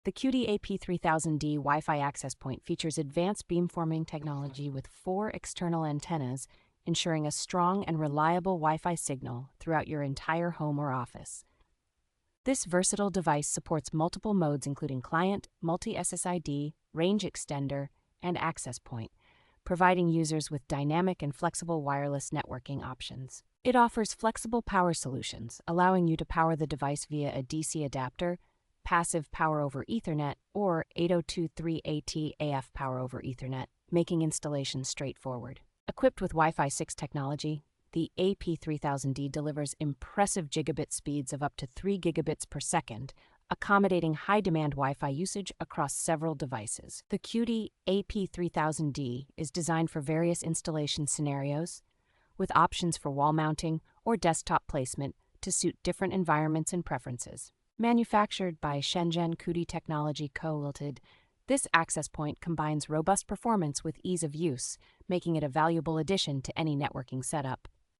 The Cudy AP3000D Wi-Fi access point features advanced beamforming technology with 4 external antennas, ensuring a strong and reliable Wi-Fi signal throughout your entire home or office. This versatile device supports multiple modes including client, multi-SSID, range extender, and access point, providing users with dynamic and flexible wireless networking options. It offers flexible power solutions, allowing you to power the device via a DC adapter, passive power over Ethernet, or 8023AT AF power over Ethernet, making installation straightforward. Equipped with Wi-Fi 6 technology, the AP3000D delivers impressive gigabit speeds of up to 3 gigabits per second, accommodating high-demand Wi-Fi usage across several devices. The Cudy AP3000D is designed for various installation scenarios, with options for wall mounting or desktop placement to suit different environments and preferences. Manufactured by Shenzhen Cudy Technology Co. Limited, this access point combines robust performance with ease of use, making it a valuable addition to any networking setup.